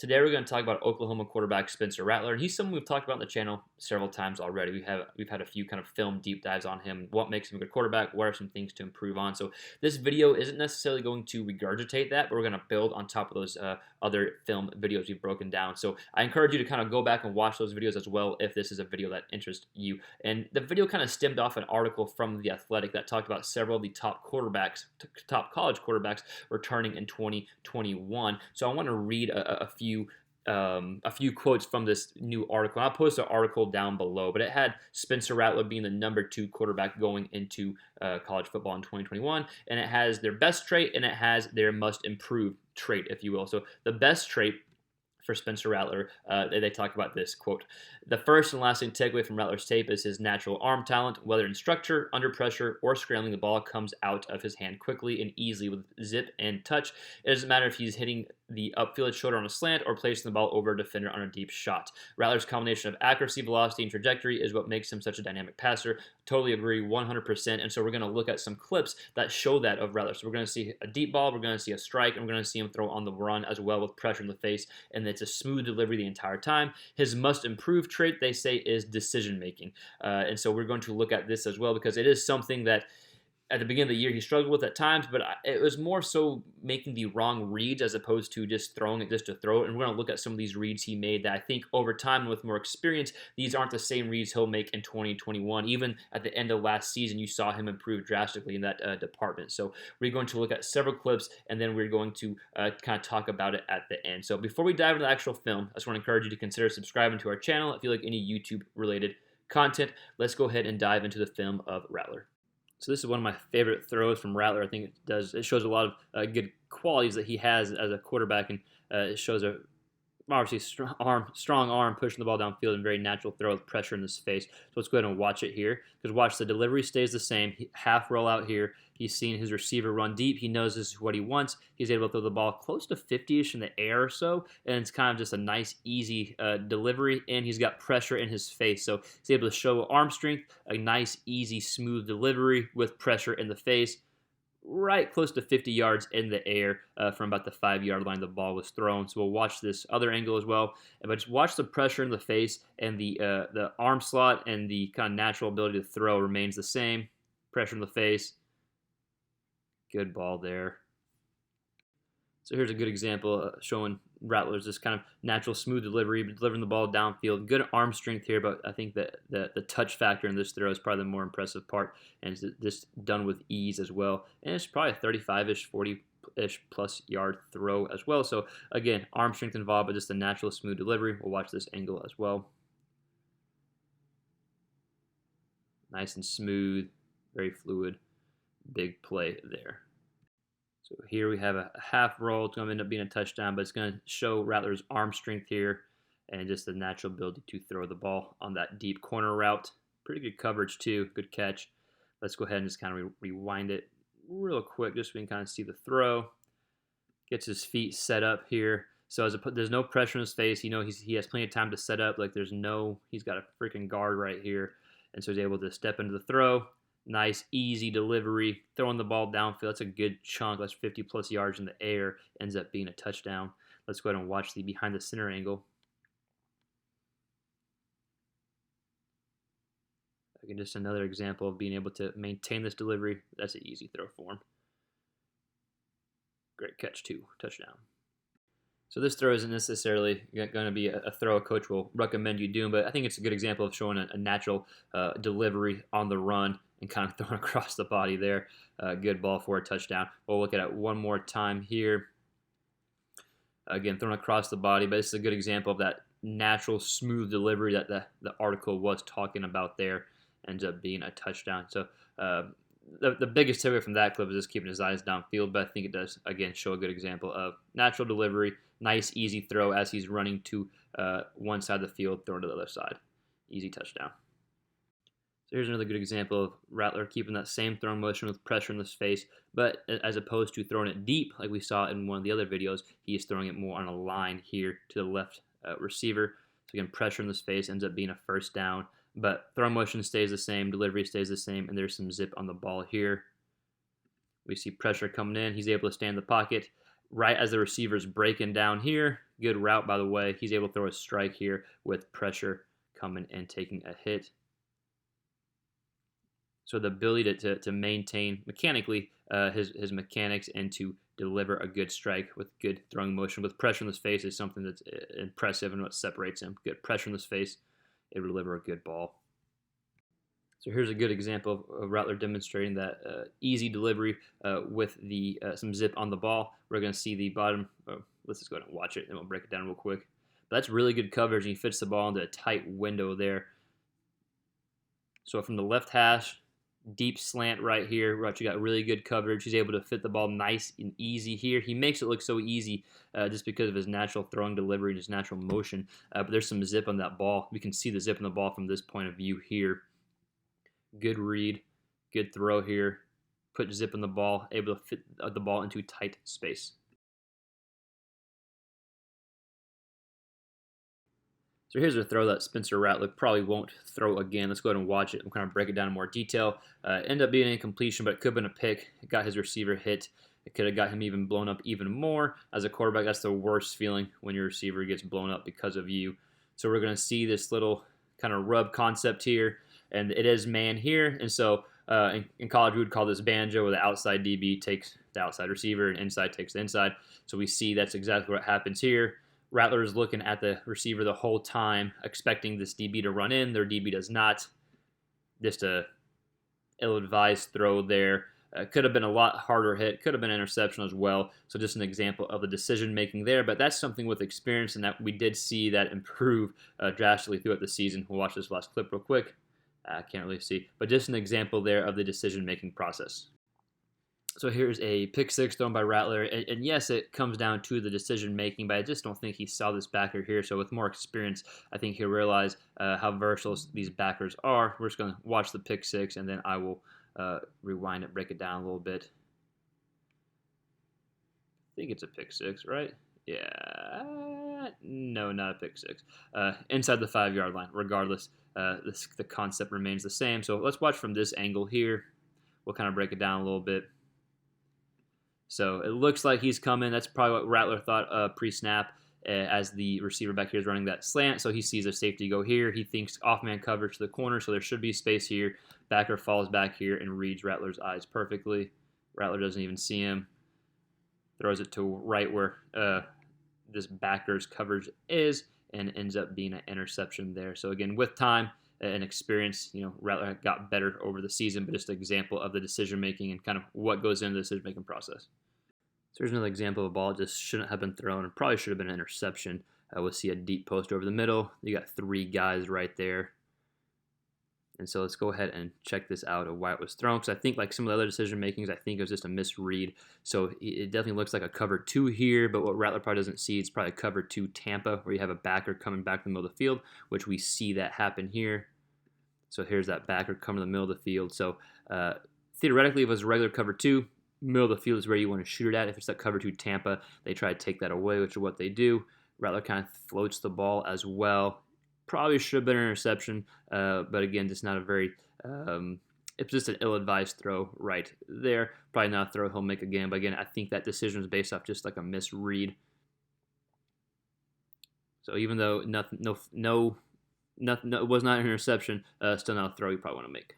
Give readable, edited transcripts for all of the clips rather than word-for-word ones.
Today we're going to talk about Oklahoma quarterback Spencer Rattler, and he's someone we've talked about on the channel several times already. We've had a few kind of film deep dives on him. What makes him a good quarterback? What are some things to improve on? So this video isn't necessarily going to regurgitate that, but we're going to build on top of those other film videos we've broken down. So I encourage you to kind of go back and watch those videos as well if this is a video that interests you. And the video kind of stemmed off an article from The Athletic that talked about several of the top quarterbacks, top college quarterbacks returning in 2021. So I want to read a few quotes from this new article. I'll post the article down below, but it had Spencer Rattler being the #2 quarterback going into college football in 2021, and it has their best trait and it has their must improve trait, if you will. So the best trait for Spencer Rattler, they talk about this quote: "The first and lasting takeaway from Rattler's tape is his natural arm talent. Whether in structure, under pressure, or scrambling, the ball comes out of his hand quickly and easily with zip and touch. It doesn't matter if he's hitting the upfield shoulder on a slant or placing the ball over a defender on a deep shot. Rattler's combination of accuracy, velocity, and trajectory is what makes him such a dynamic passer." Totally agree, 100%. And so we're going to look at some clips that show that of Rattler. So we're going to see a deep ball, we're going to see a strike, and we're going to see him throw on the run as well with pressure in the face, and it's a smooth delivery the entire time. His must improve trait, they say, is decision making. And so we're going to look at this as well because it is something that at the beginning of the year he struggled with at times, but it was more so making the wrong reads as opposed to just throwing it just to throw it. And we're going to look at some of these reads he made that I think over time with more experience, these aren't the same reads he'll make in 2021. Even at the end of last season, you saw him improve drastically in that department. So we're going to look at several clips, and then we're going to kind of talk about it at the end. So before we dive into the actual film, I just want to encourage you to consider subscribing to our channel if you like any YouTube-related content. Let's go ahead and dive into the film of Rattler. So this is one of my favorite throws from Rattler. I think it shows a lot of good qualities that he has as a quarterback, and it shows a obviously strong arm pushing the ball downfield and very natural throw with pressure in his face. So let's go ahead and watch it here. Because watch, the delivery stays the same. Half roll out here. He's seen his receiver run deep. He knows this is what he wants. He's able to throw the ball close to 50-ish in the air or so, and it's kind of just a nice, easy delivery, and he's got pressure in his face. So he's able to show arm strength, a nice, easy, smooth delivery with pressure in the face, right close to 50 yards in the air from about the 5-yard line the ball was thrown. So we'll watch this other angle as well. But just watch the pressure in the face, and the arm slot and the kind of natural ability to throw remains the same. Pressure in the face. Good ball there. So here's a good example showing Rattler's this kind of natural smooth delivery, delivering the ball downfield. Good arm strength here, but I think that the touch factor in this throw is probably the more impressive part, and it's just done with ease as well. And it's probably a 35-ish, 40-ish plus yard throw as well. So again, arm strength involved, but just a natural smooth delivery. We'll watch this angle as well. Nice and smooth, very fluid. Big play there. So here we have a half roll. It's going to end up being a touchdown, but it's going to show Rattler's arm strength here and just the natural ability to throw the ball on that deep corner route. Pretty good coverage too. Good catch. Let's go ahead and just kind of rewind it real quick just so we can kind of see the throw. Gets his feet set up here. So there's no pressure in his face. You know, he has plenty of time to set up. Like he's got a freaking guard right here. And so he's able to step into the throw. Nice, easy delivery, throwing the ball downfield. That's a good chunk. That's 50-plus yards in the air. Ends up being a touchdown. Let's go ahead and watch the behind the center angle. Again, just another example of being able to maintain this delivery. That's an easy throw for him. Great catch, too. Touchdown. So this throw isn't necessarily going to be a throw a coach will recommend you doing, but I think it's a good example of showing a natural delivery on the run and kind of throwing across the body there. Good ball for a touchdown. We'll look at it one more time here. Again, thrown across the body, but this is a good example of that natural, smooth delivery that the article was talking about there. Ends up being a touchdown. So the biggest takeaway from that clip is just keeping his eyes downfield, but I think it does, again, show a good example of natural delivery, nice, easy throw as he's running to one side of the field, throwing to the other side. Easy touchdown. So here's another good example of Rattler keeping that same throwing motion with pressure in his face, but as opposed to throwing it deep like we saw in one of the other videos, he is throwing it more on a line here to the left receiver. So again, pressure in his face ends up being a first down, but throwing motion stays the same, delivery stays the same, and there's some zip on the ball here. We see pressure coming in. He's able to stay in the pocket. right as the receiver's breaking down here. Good route, by the way. He's able to throw a strike here with pressure coming and taking a hit. So the ability to maintain mechanically his mechanics and to deliver a good strike with good throwing motion with pressure in his face is something that's impressive and what separates him. Good pressure in his face, it will deliver a good ball. So here's a good example of Rattler demonstrating that easy delivery with the some zip on the ball. We're going to see the bottom. Let's just go ahead and watch it, and we'll break it down real quick. But that's really good coverage, and he fits the ball into a tight window there. So from the left hash, deep slant right here. Rattler got really good coverage. He's able to fit the ball nice and easy here. He makes it look so easy just because of his natural throwing delivery and his natural motion. But there's some zip on that ball. We can see the zip on the ball from this point of view here. Good read, good throw here. Put zip on the ball, able to fit the ball into tight space. So here's a throw that Spencer Rattler probably won't throw again. Let's go ahead and watch it and kind of break it down in more detail. Ended up being an incompletion, but it could have been a pick. It got his receiver hit. It could have got him even blown up even more. As a quarterback, that's the worst feeling when your receiver gets blown up because of you. So we're going to see this little kind of rub concept here. And it is man here, and so in college we would call this banjo, where the outside DB takes the outside receiver and inside takes the inside. So we see that's exactly what happens here. Rattler is looking at the receiver the whole time, expecting this DB to run in. Their DB does not. Just a ill-advised throw there. Could have been a lot harder hit. Could have been an interception as well. So just an example of the decision-making there. But that's something with experience, and that we did see that improve drastically throughout the season. We'll watch this last clip real quick. I can't really see, but just an example there of the decision-making process. So here's a pick six thrown by Rattler, and yes, it comes down to the decision-making, but I just don't think he saw this backer here. So with more experience, I think he'll realize how versatile these backers are. We're just going to watch the pick six, and then I will rewind it, break it down a little bit. I think it's a pick six, right? Yeah, no, not a pick six. Inside the 5-yard line, regardless. The concept remains the same. So let's watch from this angle here. We'll kind of break it down a little bit. So it looks like he's coming. That's probably what Rattler thought pre-snap as the receiver back here is running that slant. So he sees a safety go here. He thinks off-man coverage to the corner, so there should be space here. Backer falls back here and reads Rattler's eyes perfectly. Rattler doesn't even see him. Throws it to right where this backer's coverage is, and ends up being an interception there. So again, with time and experience, Rattler got better over the season, but just an example of the decision-making and kind of what goes into the decision-making process. So here's another example of a ball that just shouldn't have been thrown and probably should have been an interception. We'll see a deep post over the middle. You got 3 guys right there. And so let's go ahead and check this out of why it was thrown. Because I think like some of the other decision makings, I think it was just a misread. So it definitely looks like a cover 2 here, but what Rattler probably doesn't see is probably cover 2 Tampa, where you have a backer coming back from the middle of the field, which we see that happen here. So here's that backer coming to the middle of the field. So theoretically, if it was a regular cover 2, middle of the field is where you want to shoot it at. If it's that cover 2 Tampa, they try to take that away, which is what they do. Rattler kind of floats the ball as well. Probably should have been an interception, but again, just not a very, it's just an ill-advised throw right there. Probably not a throw he'll make again, but again, I think that decision was based off just like a misread. So even though nothing, it was not an interception, still not a throw you probably want to make.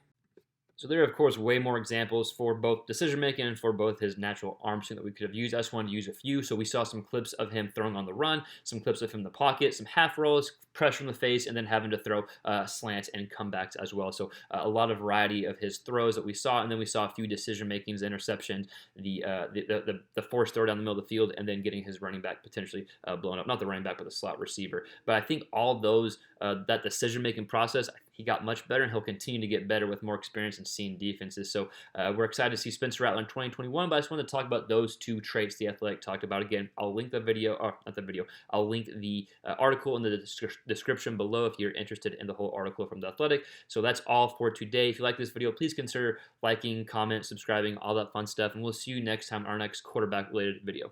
So there are, of course, way more examples for both decision-making and for both his natural arm swing that we could have used. I just wanted to use a few. So we saw some clips of him throwing on the run, some clips of him in the pocket, some half rolls, pressure in the face, and then having to throw slants and comebacks as well. So a lot of variety of his throws that we saw, and then we saw a few decision-makings, interceptions, the forced throw down the middle of the field, and then getting his running back potentially blown up. Not the running back, but the slot receiver. But I think all those, that decision-making process, he got much better, and he'll continue to get better with more experience and seeing defenses. So we're excited to see Spencer Rattler in 2021, but I just wanted to talk about those 2 traits The Athletic talked about. Again, I'll link the video, or not the video, I'll link the article in the description below if you're interested in the whole article from The Athletic. So that's all for today. If you like this video, please consider liking, comment, subscribing, all that fun stuff, and we'll see you next time on our next quarterback-related video.